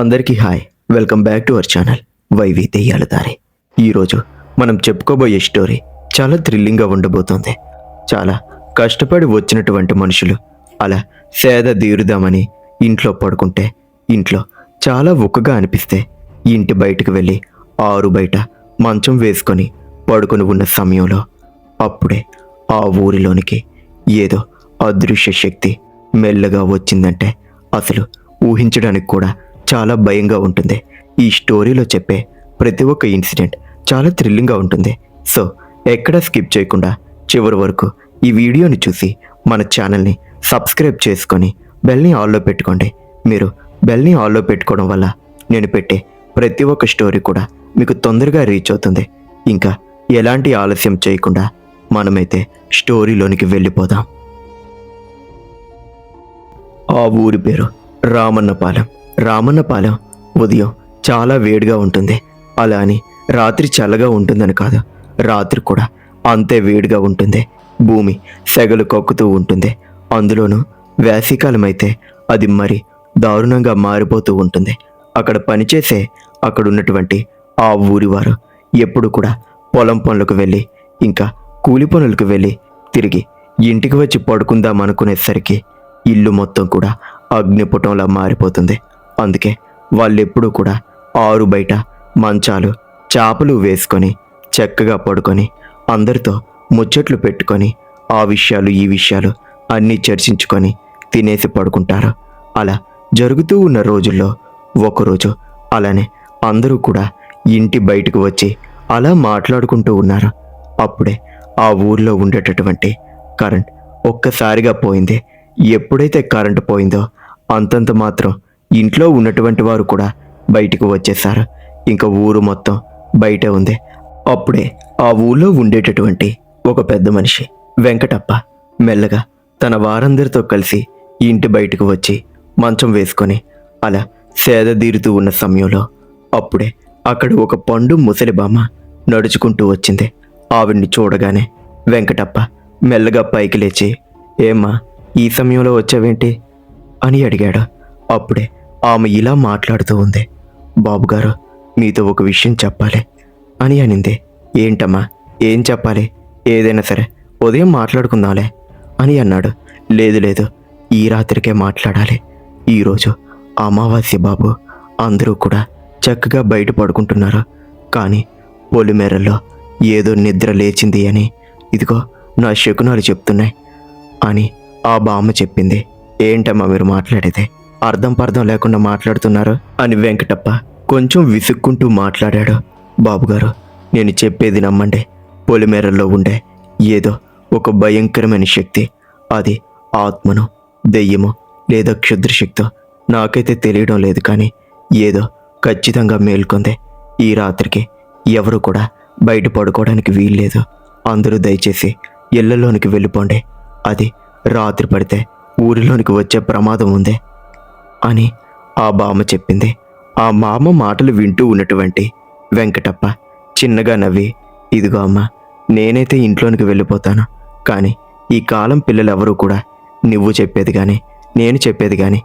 అందరికీ hi. Welcome back to our channel YV దెయ్యాల దారి. ఈరోజు మనం చెప్పుకోబోయే స్టోరీ చాలా థ్రిల్లింగ్గా ఉండబోతోంది. చాలా కష్టపడి వచ్చినటువంటి మనుషులు అలా సేద తీరుదామని ఇంట్లో పడుకుంటే ఇంట్లో చాలా ఉక్కగా అనిపిస్తే ఇంటి బయటకు వెళ్ళి ఆరు బయట మంచం వేసుకొని పడుకొని ఉన్న సమయంలో అప్పుడే ఆ ఊరిలోనికి ఏదో అదృశ్య శక్తి మెల్లగా వచ్చిందంటే అసలు ఊహించడానికి కూడా చాలా భయంగా ఉంటుంది. ఈ స్టోరీలో చెప్పే ప్రతి ఒక్క ఇన్సిడెంట్ చాలా థ్రిల్లింగ్గా ఉంటుంది. సో ఎక్కడా స్కిప్ చేయకుండా చివరి వరకు ఈ వీడియోని చూసి మన ఛానల్ని సబ్స్క్రైబ్ చేసుకొని బెల్ని ఆల్లో పెట్టుకోండి. మీరు బెల్ని ఆల్లో పెట్టుకోవడం వల్ల నేను పెట్టే ప్రతి ఒక్క స్టోరీ కూడా మీకు తొందరగా రీచ్ అవుతుంది. ఇంకా ఎలాంటి ఆలస్యం చేయకుండా మనమైతే స్టోరీలోనికి వెళ్ళిపోదాం. ఆ ఊరి పేరు రామన్నపాలెం. రామన్నపాలెం ఉదయం చాలా వేడిగా ఉంటుంది. అలా అని రాత్రి చల్లగా ఉంటుందని కాదు, రాత్రి కూడా అంతే వేడిగా ఉంటుంది. భూమి సెగలు కక్కుతూ ఉంటుంది. అందులోనూ వేసవికాలం అయితే అది మరి దారుణంగా మారిపోతూ ఉంటుంది. అక్కడ పనిచేసే అక్కడ ఉన్నటువంటి ఆ ఊరి వారు ఎప్పుడు కూడా పొలం పనులకు వెళ్ళి ఇంకా కూలి పనులకు వెళ్ళి తిరిగి ఇంటికి వచ్చి పడుకుందాం అనుకునేసరికి ఇల్లు మొత్తం కూడా అగ్నిపుటంలా మారిపోతుంది. అందుకే వాళ్ళెప్పుడూ కూడా ఆరు బయట మంచాలు చాపలు వేసుకొని చక్కగా పడుకొని అందరితో ముచ్చట్లు పెట్టుకొని ఆ విషయాలు ఈ విషయాలు అన్నీ చర్చించుకొని తినేసి పడుకుంటారు. అలా జరుగుతూ ఉన్న రోజుల్లో ఒకరోజు అలానే అందరూ కూడా ఇంటి బయటకు వచ్చి అలా మాట్లాడుకుంటూ ఉన్నారు. అప్పుడే ఆ ఊర్లో ఉండేటటువంటి కరెంట్ ఒక్కసారిగా పోయింది. ఎప్పుడైతే కరెంటు పోయిందో అంతంత మాత్రం ఇంట్లో ఉన్నటువంటి వారు కూడా బయటకు వచ్చేసారు. ఇంకా ఊరు మొత్తం బయట ఉంది. అప్పుడే ఆ ఊళ్ళో ఉండేటటువంటి ఒక పెద్ద మనిషి వెంకటప్ప మెల్లగా తన వారందరితో కలిసి ఇంటి బయటకు వచ్చి మంచం వేసుకొని అలా సేదదీరుతూ ఉన్న సమయంలో అప్పుడే అక్కడ ఒక పండు ముసలి బామ్మ నడుచుకుంటూ వచ్చింది. ఆవిడ్ని చూడగానే వెంకటప్ప మెల్లగా పైకి లేచి, ఏమ్మా ఈ సమయంలో వచ్చావేంటి అని అడిగాడు. అప్పుడే ఆమె ఇలా మాట్లాడుతూ ఉంది, బాబుగారు మీతో ఒక విషయం చెప్పాలి అని అనింది. ఏంటమ్మా, ఏం చెప్పాలి? ఏదైనా సరే ఉదయం మాట్లాడుకుందాంలే అని అన్నాడు. లేదు లేదు, ఈ రాత్రికే మాట్లాడాలి. ఈరోజు అమావాస్య బాబు, అందరూ కూడా చక్కగా బయట పడుకుంటున్నారు. కానీ పొలిమేరల్లో ఏదో నిద్ర లేచింది అని ఇదిగో నా శకునాలు చెప్తున్నాయి అని ఆ బామ్మ చెప్పింది. ఏంటమ్మా మీరు మాట్లాడేదే, అర్థం పర్థం లేకుండా మాట్లాడుతున్నారు అని వెంకటప్ప కొంచెం విసుక్కుంటూ మాట్లాడాడు. బాబుగారు నేను చెప్పేది నమ్మండి. పొలిమేరల్లో ఉండే ఏదో ఒక భయంకరమైన శక్తి, అది ఆత్మను దెయ్యమో లేదా క్షుద్రశక్తో నాకైతే తెలియడం లేదు, కానీ ఏదో ఖచ్చితంగా మేల్కొంది. ఈ రాత్రికి ఎవరు కూడా బయట పడుకోవడానికి వీల్లేదు. అందరూ దయచేసి ఇళ్లలోనికి వెళ్ళిపోండి. అది రాత్రి పడితే ఊరిలోనికి వచ్చే ప్రమాదం ఉంది అని ఆ బామ్మ చెప్పింది. ఆ మామ మాటలు వింటూ ఉన్నటువంటి వెంకటప్ప చిన్నగా నవ్వి, ఇదిగో అమ్మ, నేనైతే ఇంట్లోనికి వెళ్ళిపోతాను, కానీ ఈ కాలం పిల్లలెవరూ కూడా నువ్వు చెప్పేది కానీ నేను చెప్పేది కానీ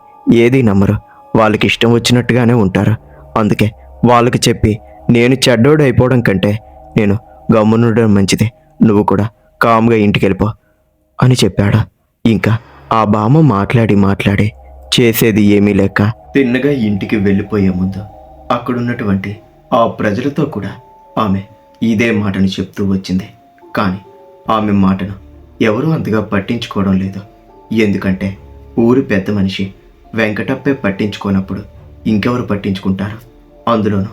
ఏదీ నమ్మరు. వాళ్ళకి ఇష్టం వచ్చినట్టుగానే ఉంటారు. అందుకే వాళ్ళకి చెప్పి నేను చెడ్డోడు అయిపోవడం కంటే నేను గమ్మునుండడం మంచిది. నువ్వు కూడా కామ్గా ఇంటికి వెళ్ళిపో అని చెప్పాడు. ఇంకా ఆ బామ్మ మాట్లాడి చేసేది ఏమీ లేక తిన్నగా ఇంటికి వెళ్ళిపోయే ముందు అక్కడున్నటువంటి ఆ ప్రజలతో కూడా ఆమె ఇదే మాటను చెప్తూ వచ్చింది. కానీ ఆమె మాటను ఎవరూ అంతగా పట్టించుకోవడం లేదు. ఎందుకంటే ఊరి పెద్ద మనిషి వెంకటప్పే పట్టించుకోనప్పుడు ఇంకెవరు పట్టించుకుంటారు? అందులోనూ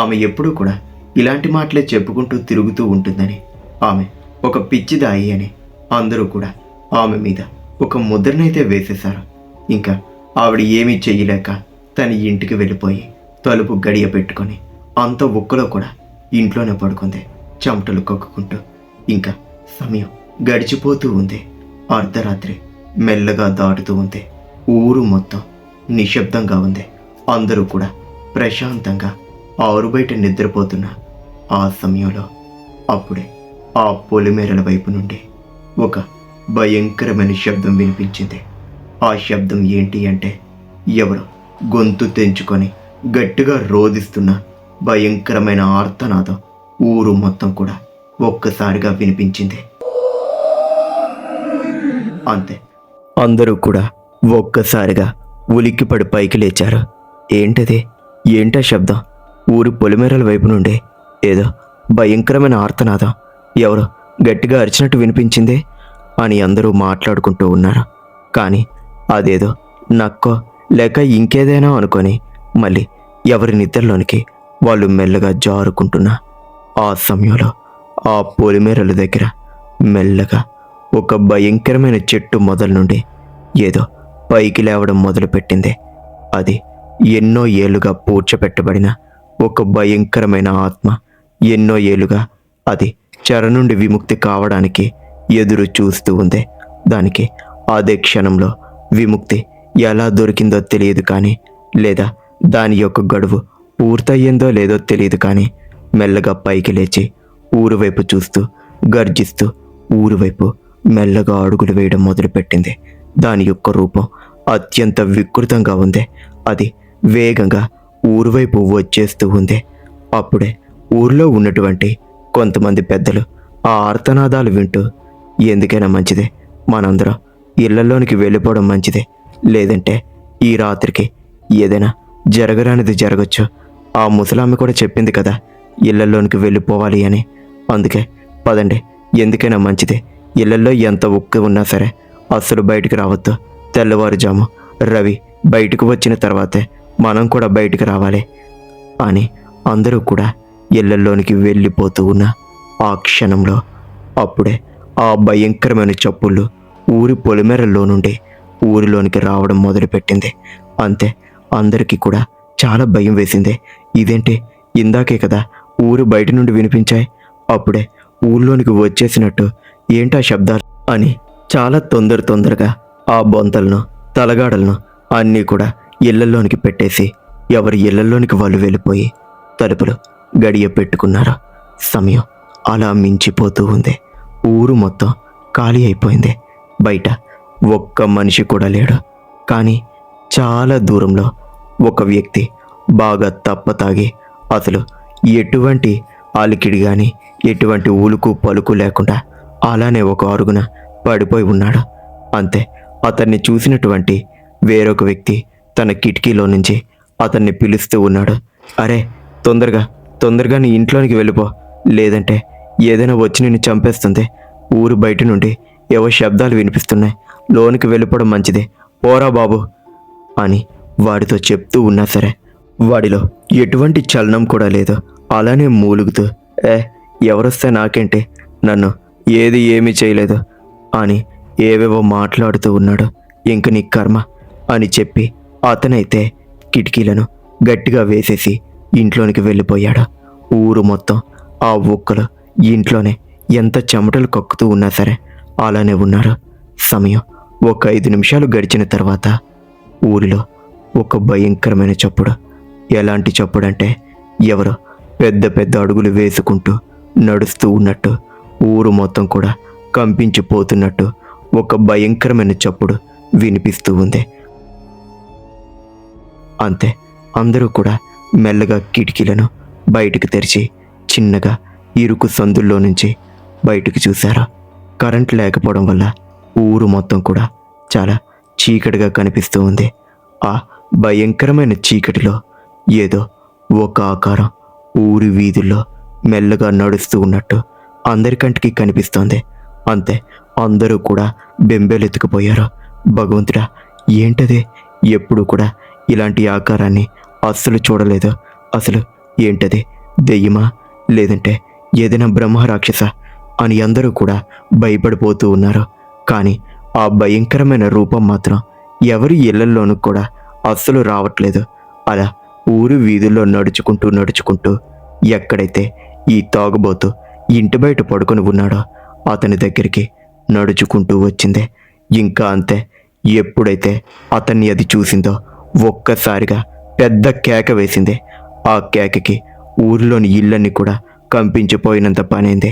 ఆమె ఎప్పుడూ కూడా ఇలాంటి మాటలే చెప్పుకుంటూ తిరుగుతూ ఉంటుందని, ఆమె ఒక పిచ్చిదాయి అని అందరూ కూడా ఆమె మీద ఒక ముద్రనైతే వేసేశారు. ఇంకా ఆవిడ ఏమీ చెయ్యలేక తన ఇంటికి వెళ్ళిపోయి తలుపు గడియ పెట్టుకొని అంత ఉక్కలో కూడా ఇంట్లోనే పడుకుంది, చెమటలు కక్కుకుంటూ. ఇంకా సమయం గడిచిపోతూ ఉంది. అర్ధరాత్రి మెల్లగా దాటుతూ ఉంది. ఊరు మొత్తం నిశ్శబ్దంగా ఉంది. అందరూ కూడా ప్రశాంతంగా ఆరు బయట నిద్రపోతున్న ఆ సమయంలో అప్పుడే ఆ పొలిమేరల వైపు నుండి ఒక భయంకరమైన శబ్దం వినిపించింది. ఆ శబ్దం ఏంటి అంటే ఎవరో గొంతు తెంచుకొని గట్టిగా రోదిస్తున్న భయంకరమైన ఆర్తనాదం ఊరు మొత్తం కూడా ఒక్కసారిగా వినిపించింది. అంతే, అందరూ కూడా ఒక్కసారిగా ఉలిక్కిపడి పైకి లేచారు. ఏంటది? ఏంటా శబ్దం? ఊరి పొలిమేరల వైపు నుండి ఏదో భయంకరమైన ఆర్తనాదం ఎవరో గట్టిగా అరిచినట్టు వినిపించింది అని అందరూ మాట్లాడుకుంటూ ఉన్నారు. కానీ అదేదో నక్కో లేక ఇంకేదైనా అనుకొని మళ్ళీ ఎవరి నిద్రలోనికి వాళ్ళు మెల్లగా జారుకుంటున్నా ఆ సమయంలో ఆ పొలిమేరల దగ్గర మెల్లగా ఒక భయంకరమైన చెట్టు మొదల నుండి ఏదో పైకి లేవడం మొదలుపెట్టింది. అది ఎన్నో ఏళ్లుగా పూడ్చపెట్టబడిన ఒక భయంకరమైన ఆత్మ. ఎన్నో ఏళ్లుగా అది చెర నుండి విముక్తి కావడానికి ఎదురు చూస్తూ ఉంది. దానికి అదే క్షణంలో విముక్తి ఎలా దొరికిందో తెలియదు కానీ, లేదా దాని యొక్క గడువు పూర్తయ్యిందో లేదో తెలియదు కానీ, మెల్లగా పైకి లేచి ఊరు వైపు చూస్తూ గర్జిస్తూ ఊరు వైపు మెల్లగా అడుగులు వేయడం మొదలుపెట్టింది. దాని యొక్క రూపం అత్యంత వికృతంగా ఉంది. అది వేగంగా ఊరు వైపు వచ్చేస్తూ ఉంది. అప్పుడే ఊర్లో ఉన్నటువంటి కొంతమంది పెద్దలు ఆ ఆర్తనాదాలు వింటూ, ఎందుకైనా మంచిదే మనందరం ఇళ్లలోనికి వెళ్ళిపోవడం మంచిదే, లేదంటే ఈ రాత్రికి ఏదైనా జరగరానిది జరగచ్చు. ఆ ముసలామె కూడా చెప్పింది కదా ఇళ్లలోనికి వెళ్ళిపోవాలి అని. అందుకే పదండి, ఎందుకైనా మంచిదే. ఇళ్లలో ఎంత ఉక్కు ఉన్నా సరే అస్సలు బయటికి రావద్దు. తెల్లవారుజాము రవి బయటకు వచ్చిన తర్వాతే మనం కూడా బయటికి రావాలి అని అందరూ కూడా ఇళ్లలోనికి వెళ్ళిపోతూ ఉన్న ఆ క్షణంలో అప్పుడే ఆ భయంకరమైన చప్పుళ్ళు ఊరి పొలిమేరల్లో నుండి ఊరిలోనికి రావడం మొదలుపెట్టింది. అంతే, అందరికీ కూడా చాలా భయం వేసింది. ఇదేంటి, ఇందాకే కదా ఊరు బయట నుండి వినిపించాయి, అప్పుడే ఊళ్ళోనికి వచ్చేసినట్టు ఏంటా శబ్దాలు అని చాలా తొందరగా ఆ బొంతలను తలగాడలను అన్నీ కూడా ఇళ్లలోనికి పెట్టేసి ఎవరి ఇళ్లలోనికి వాళ్ళు వెళ్ళిపోయి తలుపులు గడియ పెట్టుకున్నారు. సమయం అలా మించిపోతూ ఉంది. ఊరు మొత్తం ఖాళీ అయిపోయింది. బయట ఒక్క మనిషి కూడా లేడు. కానీ చాలా దూరంలో ఒక వ్యక్తి బాగా తప్పతాగి అసలు ఎటువంటి అలికిడి కానీ ఎటువంటి ఉలుకు పలుకు లేకుండా అలానే ఒక అరుగున పడిపోయి ఉన్నాడు. అంతే, అతన్ని చూసినటువంటి వేరొక వ్యక్తి తన కిటికీలో నుంచి అతన్ని పిలుస్తూ ఉన్నాడు. అరే, తొందరగా నీ ఇంట్లోనికి వెళ్ళిపో, లేదంటే ఏదైనా వచ్చి నిన్ను చంపేస్తుంది. ఊరు బయట నుండి ఏవో శబ్దాలు వినిపిస్తున్నాయి, లోనికి వెళ్ళిపోవడం మంచిదే, పోరా బాబు అని వాడితో చెప్తూ ఉన్నా సరే వాడిలో ఎటువంటి చలనం కూడా లేదు. అలానే మూలుగుతూ, ఎవరొస్తే నాకేంటి, నన్ను ఏమీ చేయలేదు అని ఏవేవో మాట్లాడుతూ ఉన్నాడు. ఇంక నీ కర్మ అని చెప్పి అతనైతే కిటికీలను గట్టిగా వేసేసి ఇంట్లోనికి వెళ్ళిపోయాడు. ఊరు మొత్తం ఆ ఒక్కలు ఇంట్లోనే ఎంత చెమటలు కక్కుతూ ఉన్నా సరే అలానే ఉన్నారు. సమయం ఒక 5 నిమిషాలు గడిచిన తర్వాత ఊరిలో ఒక భయంకరమైన చప్పుడు. ఎలాంటి చప్పుడంటే ఎవరో పెద్ద అడుగులు వేసుకుంటూ నడుస్తూ ఉన్నట్టు, ఊరు మొత్తం కూడా కంపించిపోతున్నట్టు ఒక భయంకరమైన చప్పుడు వినిపిస్తూ ఉంది. అంతే, అందరూ కూడా మెల్లగా కిటికీలను బయటకు తెరిచి చిన్నగా ఇరుకు సందుల్లో నుంచి బయటకు చూశారు. కరెంట్ లేకపోవడం వల్ల ఊరు మొత్తం కూడా చాలా చీకటిగా కనిపిస్తూ ఉంది. ఆ భయంకరమైన చీకటిలో ఏదో ఒక ఆకారం ఊరి వీధుల్లో మెల్లగా నడుస్తూ ఉన్నట్టు అందరికంటికి కనిపిస్తోంది. అంతే, అందరూ కూడా బెంబేలెత్తుకుపోయారు. భగవంతుడా, ఏంటది? ఎప్పుడు కూడా ఇలాంటి ఆకారాన్ని అస్సలు చూడలేదు. అసలు ఏంటది? దెయ్యమా, లేదంటే ఏదైనా బ్రహ్మ రాక్షస అని అందరూ కూడా భయపడిపోతూ ఉన్నారు. కానీ ఆ భయంకరమైన రూపం మాత్రం ఎవరి ఇళ్లల్లోనూ కూడా అస్సలు రావట్లేదు. అలా ఊరు వీధుల్లో నడుచుకుంటూ ఎక్కడైతే ఈ తాగుబోతు ఇంటి బయట పడుకొని ఉన్నాడో అతని దగ్గరికి నడుచుకుంటూ వచ్చింది. ఇంకా అంతే, ఎప్పుడైతే అతన్ని అది చూసిందో ఒక్కసారిగా పెద్ద కేక వేసింది. ఆ కేకకి ఊరిలోని ఇళ్ళన్నీ కూడా కంపించిపోయినంత పనైంది.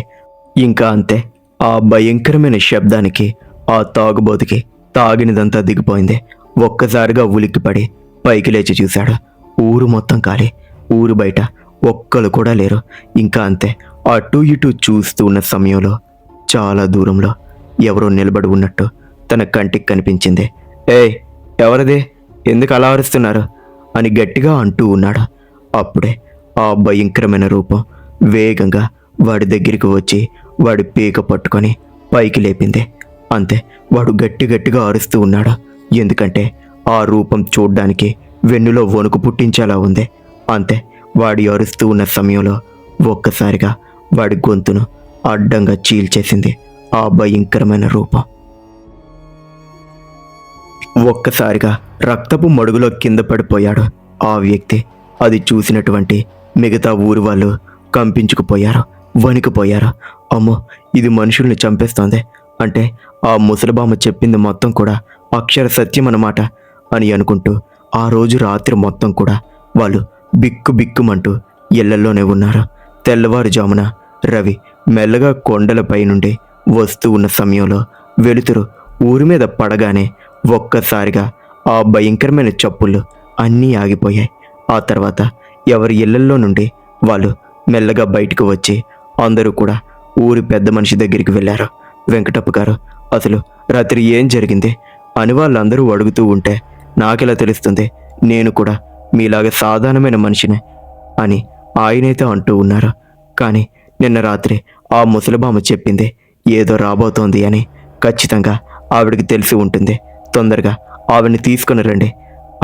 ఇంకా అంతే, ఆ భయంకరమైన శబ్దానికి ఆ తాగుబోతుకి తాగినదంతా దిగిపోయింది. ఒక్కసారిగా ఉలిక్కిపడి పైకి లేచి చూశాడు. ఊరు మొత్తం ఖాళీ. ఊరు బయట ఒక్కరు కూడా లేరు. ఇంకా అంతే. అటు ఇటు చూస్తూ ఉన్న సమయంలో చాలా దూరంలో ఎవరో నిలబడి ఉన్నట్టు తన కంటికి కనిపించింది. ఏయ్, ఎవరిది? ఎందుకు అలా అరుస్తున్నారు అని గట్టిగా అంటూ ఉన్నాడు. అప్పుడే ఆ భయంకరమైన రూపం వేగంగా వాడి దగ్గరికి వచ్చి వాడి పీక పట్టుకొని పైకి లేపింది. అంతే. వాడు గట్టిగా అరుస్తూ ఉన్నాడు. ఎందుకంటే ఆ రూపం చూడ్డానికి వెన్నులో వణుకు పుట్టించేలా ఉంది. అంతే. వాడి అరుస్తూ ఉన్న సమయంలో ఒక్కసారిగా వాడి గొంతును అడ్డంగా చీల్చేసింది ఆ భయంకరమైన రూపం. ఒక్కసారిగా రక్తపు మడుగులో కింద పడిపోయాడు ఆ వ్యక్తి. అది చూసినటువంటి మిగతా ఊరు వాళ్ళు కంపించుకుపోయారు, వణికిపోయారు. అమ్మో, ఇది మనుషుల్ని చంపేస్తోంది. అంటే ఆ ముసలిబామ్మ చెప్పింది మొత్తం కూడా అక్షర సత్యం అన్నమాట అని అనుకుంటూ ఆ రోజు రాత్రి మొత్తం కూడా వాళ్ళు బిక్కుమంటూ ఇళ్లలోనే ఉన్నారు. తెల్లవారుజామున రవి మెల్లగా కొండలపై నుండి వస్తూ ఉన్న సమయంలో వెలుతురు ఊరి మీద పడగానే ఒక్కసారిగా ఆ భయంకరమైన చప్పుళ్ళు అన్నీ ఆగిపోయాయి. ఆ తర్వాత ఎవరి ఇళ్లల్లో నుండి వాళ్ళు మెల్లగా బయటకు వచ్చి అందరూ కూడా ఊరి పెద్ద మనిషి దగ్గరికి వెళ్ళారు. వెంకటప్ప గారు, అసలు రాత్రి ఏం జరిగింది అని వాళ్ళందరూ అడుగుతూ ఉంటే, నాకెలా తెలుస్తుంది? నేను కూడా మీలాగా సాధారణమైన మనిషినే అని ఆయనైతే అంటూ ఉన్నారు. కానీ నిన్న రాత్రి ఆ ముసలిబామ్మ చెప్పింది ఏదో రాబోతోంది అని. ఖచ్చితంగా ఆవిడికి తెలిసి ఉంటుంది. తొందరగా ఆవిడ్ని తీసుకుని రండి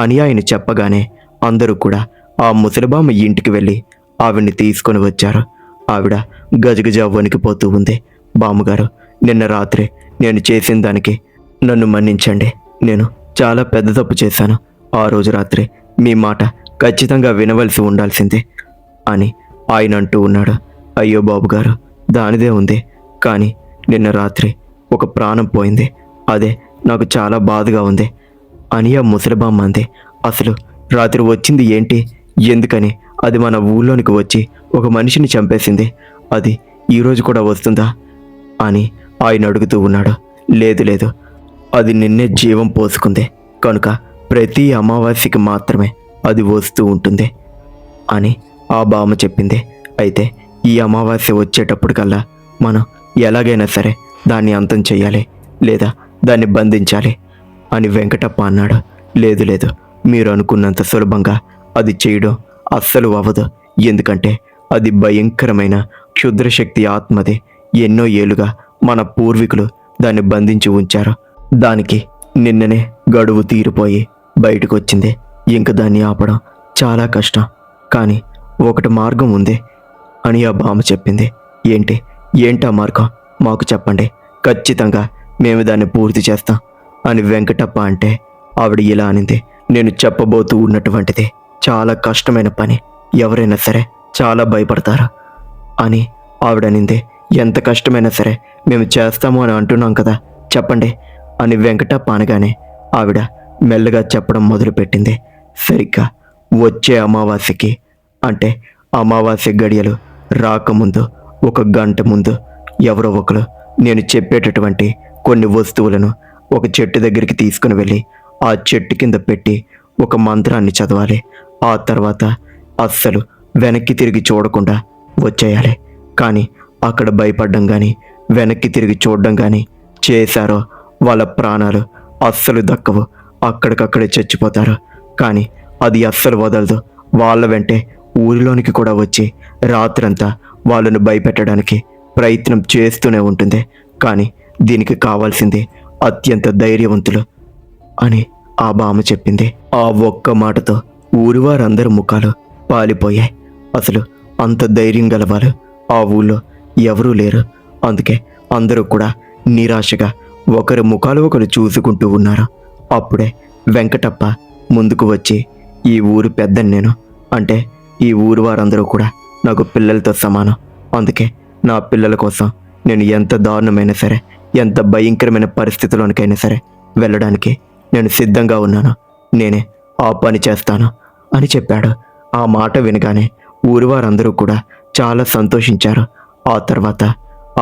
అని ఆయన చెప్పగానే అందరూ కూడా ఆ ముసలిబామ్మ ఇంటికి వెళ్ళి ఆవిడ్ని తీసుకొని వచ్చారు. ఆవిడ గజగజ వణికిపోతూ ఉంది. బామ్మగారు, నిన్న రాత్రి నేను చేసిన దానికి నన్ను మన్నించండి. నేను చాలా పెద్ద తప్పు చేశాను. ఆ రోజు రాత్రి మీ మాట ఖచ్చితంగా వినవలసి ఉండాల్సిందే అని ఆయన అంటూ ఉన్నాడు. అయ్యో బాబుగారు, దానిదే ఉంది. కానీ నిన్న రాత్రి ఒక ప్రాణం పోయింది. అదే నాకు చాలా బాధగా ఉంది అని ఆ ముసలిబామ్మ అంది. అసలు రాత్రి వచ్చింది ఏంటి? ఎందుకని అది మన ఊళ్ళోనికి వచ్చి ఒక మనిషిని చంపేసింది? అది ఈరోజు కూడా వస్తుందా అని ఆయన అడుగుతూ ఉన్నాడు. లేదు, అది నిన్నే జీవం పోసుకుంది కనుక ప్రతి అమావాస్యకి మాత్రమే అది వస్తూ ఉంటుంది అని ఆ బామ్మ చెప్పింది. అయితే ఈ అమావాస్య వచ్చేటప్పటికల్లా మనం ఎలాగైనా సరే దాన్ని అంతం చేయాలి, లేదా దాన్ని బంధించాలి అని వెంకటప్ప అన్నాడు. లేదు, మీరు అనుకున్నంత సులభంగా అది చేయడం అస్సలు అవ్వదు. ఎందుకంటే అది భయంకరమైన క్షుద్రశక్తి ఆత్మది. ఎన్నో ఏళ్ళుగా మన పూర్వీకులు దాన్ని బంధించి ఉంచారు. దానికి నిన్ననే గడువు తీరిపోయి బయటకు వచ్చింది. ఇంక దాన్ని ఆపడం చాలా కష్టం. కానీ ఒకటి మార్గం ఉంది అని ఆ బామ్మ చెప్పింది. ఏంటా మార్గం? మాకు చెప్పండి. ఖచ్చితంగా మేము దాన్ని పూర్తి చేస్తాం అని వెంకటప్ప అంటే ఆవిడ ఇలా అనింది. నేను చెప్పబోతూ ఉన్నటువంటిది చాలా కష్టమైన పని. ఎవరైనా సరే చాలా భయపడతారు అని ఆవిడనింది. ఎంత కష్టమైనా సరే మేము చేస్తాము అని అంటున్నాం కదా, చెప్పండి అని వెంకటప్ప అనగానే ఆవిడ మెల్లగా చెప్పడం మొదలుపెట్టింది. సరిగ్గా వచ్చే అమావాస్యకి, అంటే అమావాస్య గడియలు రాకముందు 1 గంట ముందు ఎవరో ఒకరు నేను చెప్పేటటువంటి కొన్ని వస్తువులను ఒక చెట్టు దగ్గరికి తీసుకుని వెళ్ళి ఆ చెట్టు కింద పెట్టి ఒక మంత్రాన్ని చదవాలి. ఆ తర్వాత అస్సలు వెనక్కి తిరిగి చూడకుండా వచ్చేయాలి. కానీ అక్కడ భయపడడం కానీ వెనక్కి తిరిగి చూడడం కానీ చేశారో వాళ్ళ ప్రాణాలు అస్సలు దక్కవు. అక్కడికక్కడే చచ్చిపోతారు. కానీ అది అస్సలు వదలదు. వాళ్ళ వెంటే ఊరిలోనికి కూడా వచ్చి రాత్రంతా వాళ్ళను భయపెట్టడానికి ప్రయత్నం చేస్తూనే ఉంటుంది. కానీ దీనికి కావాల్సింది అత్యంత ధైర్యవంతులు అని ఆ బామ్మ చెప్పింది. ఆ ఒక్క మాటతో ఊరివారందరి ముఖాలు పాలిపోయాయి. అసలు అంత ధైర్యం గలవారు ఆ ఊళ్ళో ఎవరూ లేరు. అందుకే అందరూ కూడా నిరాశగా ఒకరి ముఖాలు ఒకరు చూసుకుంటూ ఉన్నారు. అప్పుడే వెంకటప్ప ముందుకు వచ్చి, ఈ ఊరు పెద్దని నేను, అంటే ఈ ఊరు వారందరూ కూడా నాకు పిల్లలతో సమానం. అందుకే నా పిల్లల కోసం నేను ఎంత దారుణమైనా సరే, ఎంత భయంకరమైన పరిస్థితుల్లోనికైనా సరే వెళ్ళడానికి నేను సిద్ధంగా ఉన్నాను. నేనే ఆ పని చేస్తాను అని చెప్పాడు. ఆ మాట వినగానే ఊరి వారందరూ కూడా చాలా సంతోషించారు. ఆ తర్వాత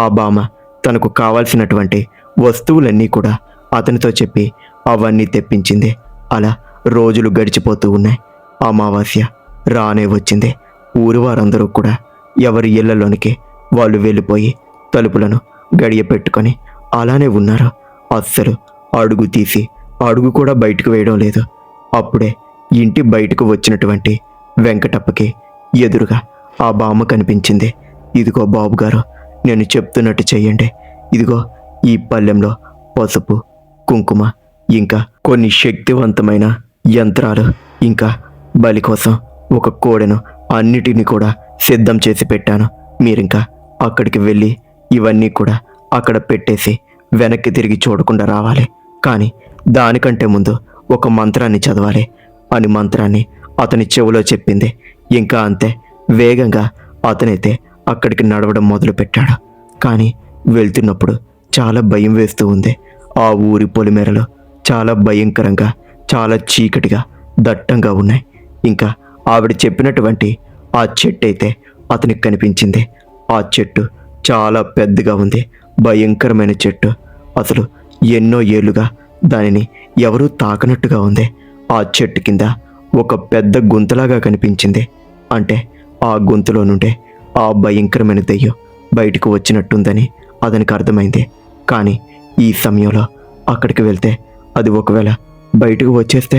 ఆ బామ్మ తనకు కావాల్సినటువంటి వస్తువులన్నీ కూడా అతనితో చెప్పి అవన్నీ తెప్పించింది. అలా రోజులు గడిచిపోతూ ఉన్నాయి. అమావాస్య రానే వచ్చింది. ఊరి వారందరూ కూడా ఎవరి ఇళ్లలోనికి వాళ్ళు వెళ్ళిపోయి తలుపులను గడియ పెట్టుకొని అలానే ఉన్నారు. అస్సలు అడుగు తీసి అడుగు కూడా బయటకు వేయడం లేదు. అప్పుడే ఇంటి బయటకు వచ్చినటువంటి వెంకటప్పకి ఎదురుగా ఆ బామ్మ కనిపించింది. ఇదిగో బాబుగారు, నేను చెప్తున్నట్టు చెయ్యండి. ఇదిగో ఈ పళ్ళెంలో పసుపు, కుంకుమ, ఇంకా కొన్ని శక్తివంతమైన యంత్రాలు, ఇంకా బలి కోసం ఒక కోడెను అన్నిటినీ కూడా సిద్ధం చేసి పెట్టాను. మీరింకా అక్కడికి వెళ్ళి ఇవన్నీ కూడా అక్కడ పెట్టేసి వెనక్కి తిరిగి చూడకుండా రావాలి. కానీ దానికంటే ముందు ఒక మంత్రాన్ని చదవాలి అని మంత్రాన్ని అతని చెవిలో చెప్పింది. ఇంకా అంతే వేగంగా అతనైతే అక్కడికి నడవడం మొదలుపెట్టాడు. కానీ వెళ్తున్నప్పుడు చాలా భయం వేస్తూ ఉంది. ఆ ఊరి పొలిమేరలో చాలా భయంకరంగా, చాలా చీకటిగా, దట్టంగా ఉన్నాయి. ఇంకా ఆవిడ చెప్పినటువంటి ఆ చెట్టు అయితే అతనికి కనిపించింది. ఆ చెట్టు చాలా పెద్దగా ఉంది, భయంకరమైన చెట్టు. అసలు ఎన్నో ఏళ్లుగా దానిని ఎవరూ తాకనట్టుగా ఉంది. ఆ చెట్టు కింద ఒక పెద్ద గుంతలాగా కనిపించింది. అంటే ఆ గొంతులో నుండే ఆ భయంకరమైన దెయ్యం బయటకు వచ్చినట్టుందని అతనికి అర్థమైంది. కానీ ఈ సమయంలో అక్కడికి వెళ్తే అది ఒకవేళ బయటకు వచ్చేస్తే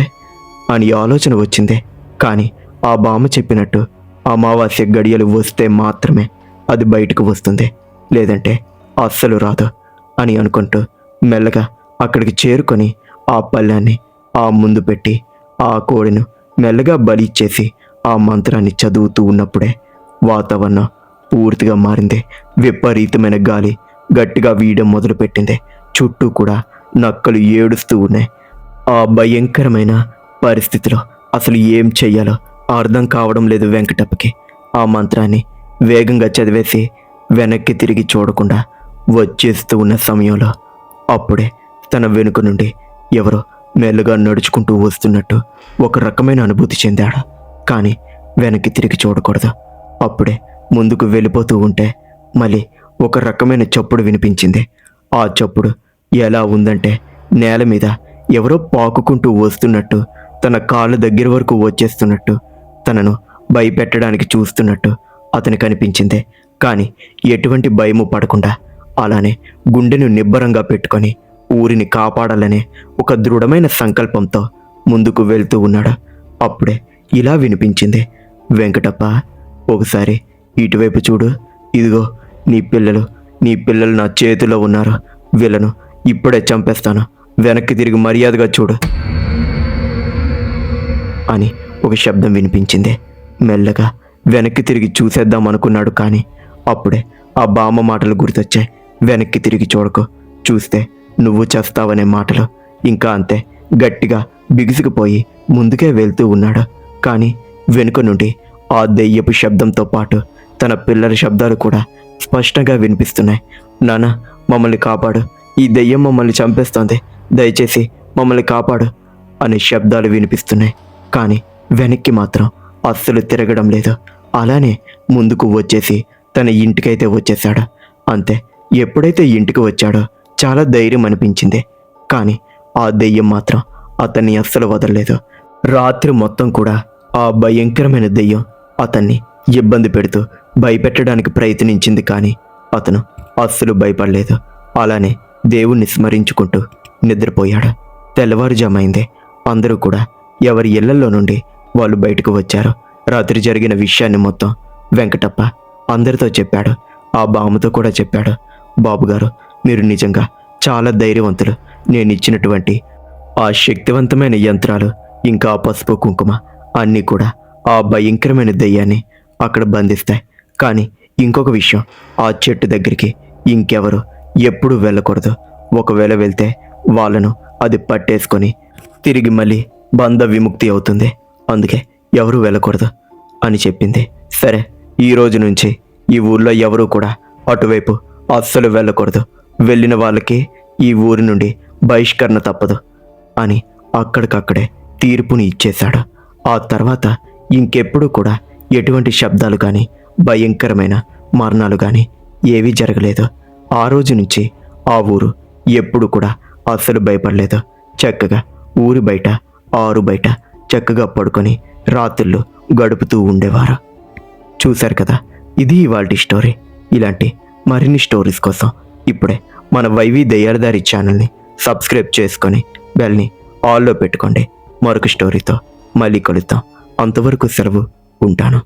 అని ఆలోచన వచ్చింది. కానీ ఆ బామ్మ చెప్పినట్టు అమావాస్య గడియలు వస్తే మాత్రమే అది బయటకు వస్తుంది, లేదంటే అస్సలు రాదు అని అనుకుంటూ మెల్లగా అక్కడికి చేరుకొని ఆ పళ్ళాన్ని ఆ ముందు పెట్టి ఆ కోడిను మెల్లగా బలి ఇచ్చేసి ఆ మంత్రాన్ని చదువుతూ ఉన్నప్పుడే వాతావరణం పూర్తిగా మారింది. విపరీతమైన గాలి గట్టిగా వీయడం మొదలుపెట్టింది. చుట్టూ కూడా నక్కలు ఏడుస్తూ ఉన్నాయి. ఆ భయంకరమైన పరిస్థితిలో అసలు ఏం చెయ్యాలో అర్థం కావడం లేదు వెంకటప్పకి. ఆ మంత్రాన్ని వేగంగా చదివేసి వెనక్కి తిరిగి చూడకుండా వచ్చేస్తూ ఉన్న సమయంలో అప్పుడే తన వెనుక నుండి ఎవరో మెల్లగా నడుచుకుంటూ వస్తున్నట్టు ఒక రకమైన అనుభూతి చెందాడు. కానీ వెనక్కి తిరిగి చూడకూడదు. అప్పుడే ముందుకు వెళ్ళిపోతూ ఉంటే మళ్ళీ ఒక రకమైన చప్పుడు వినిపించింది. ఆ చప్పుడు ఎలా ఉందంటే నేల మీద ఎవరో పాకుకుంటూ వస్తున్నట్టు, తన కాళ్ళ దగ్గర వరకు వచ్చేస్తున్నట్టు, తనను భయపెట్టడానికి చూస్తున్నట్టు అతనికి అనిపించింది. కానీ ఎటువంటి భయము పడకుండా అలానే గుండెను నిబ్బరంగా పెట్టుకొని ఊరిని కాపాడాలనే ఒక దృఢమైన సంకల్పంతో ముందుకు వెళ్తూ ఉన్నాడు. అప్పుడే ఇలా వినిపించింది. వెంకటప్ప, ఒకసారి ఇటువైపు చూడు. ఇదిగో నీ పిల్లలు నా చేతిలో ఉన్నారు. వీళ్ళను ఇప్పుడే చంపేస్తాను. వెనక్కి తిరిగి మర్యాదగా చూడు అని ఒక శబ్దం వినిపించింది. మెల్లగా వెనక్కి తిరిగి చూసేద్దాం అనుకున్నాడు. కానీ అప్పుడే ఆ బామ్మ మాటలు గుర్తొచ్చాయి. వెనక్కి తిరిగి చూడకు, చూస్తే నువ్వు చేస్తావనే మాటలు. ఇంకా అంతే గట్టిగా బిగుసుకుపోయి ముందుకే వెళ్తూ ఉన్నాడు. కానీ వెనుక నుండి ఆ దెయ్యపు శబ్దంతో పాటు తన పిల్లల శబ్దాలు కూడా స్పష్టంగా వినిపిస్తున్నాయి. నాన్న, మమ్మల్ని కాపాడు, ఈ దెయ్యం మమ్మల్ని చంపేస్తోంది, దయచేసి మమ్మల్ని కాపాడు అనే శబ్దాలు వినిపిస్తున్నాయి. కానీ వెనక్కి మాత్రం అస్సలు తిరగడం లేదు. అలానే ముందుకు వచ్చేసి తన ఇంటికైతే వచ్చేశాడు. అంతే, ఎప్పుడైతే ఇంటికి వచ్చాడో చాలా ధైర్యం అనిపించింది. కానీ ఆ దెయ్యం మాత్రం అతన్ని అస్సలు వదలలేదు. రాత్రి మొత్తం కూడా ఆ భయంకరమైన దెయ్యం అతన్ని ఇబ్బంది పెడుతూ భయపెట్టడానికి ప్రయత్నించింది. కానీ అతను అస్సలు భయపడలేదు. అలానే దేవుణ్ణి స్మరించుకుంటూ నిద్రపోయాడు. తెల్లవారుజామైంది. అందరూ కూడా ఎవరి ఇళ్లలో నుండి వాళ్ళు బయటకు వచ్చారు. రాత్రి జరిగిన విషయాన్ని మొత్తం వెంకటప్ప అందరితో చెప్పాడు. ఆ బామ్మతో కూడా చెప్పాడు. బాబుగారు, మీరు నిజంగా చాలా ధైర్యవంతులు. నేను ఇచ్చినటువంటి ఆ శక్తివంతమైన యంత్రాలు, ఇంకా పసుపు కుంకుమ అన్నీ కూడా ఆ భయంకరమైన దెయ్యాన్ని అక్కడ బంధిస్తాయి. కానీ ఇంకొక విషయం, ఆ చెట్టు దగ్గరికి ఇంకెవరు ఎప్పుడూ వెళ్ళకూడదు. ఒకవేళ వెళ్తే వాళ్ళను అది పట్టేసుకొని తిరిగి మళ్ళీ బంధ విముక్తి అవుతుంది. అందుకే ఎవరు వెళ్ళకూడదు అని చెప్పింది. సరే, ఈ రోజు నుంచి ఈ ఊర్లో ఎవరూ కూడా అటువైపు అస్సలు వెళ్ళకూడదు. వెళ్ళిన వాళ్ళకి ఈ ఊరి నుండి బహిష్కరణ తప్పదు అని అక్కడికక్కడే తీర్పుని ఇచ్చేశాడు. ఆ తర్వాత ఇంకెప్పుడు కూడా ఎటువంటి శబ్దాలు కానీ భయంకరమైన మరణాలు కానీ ఏవీ జరగలేదు. ఆ రోజు నుంచి ఆ ఊరు ఎప్పుడు కూడా అస్సలు భయపడలేదు. చక్కగా ఊరి బయట, ఆరు బయట చక్కగా పడుకొని రాత్రులు గడుపుతూ ఉండేవారు. చూశారు కదా, ఇది ఇవాల్టి స్టోరీ. ఇలాంటి మరిన్ని స్టోరీస్ కోసం ఇప్పుడే మన వైవి దయ్యాలదారి ఛానల్ని సబ్స్క్రైబ్ చేసుకొని బెల్ని ఆల్లో పెట్టుకోండి. మరొక స్టోరీతో మళ్ళీ కలుద్దాం. అంతవరకు సెలవు. ఉంటాను.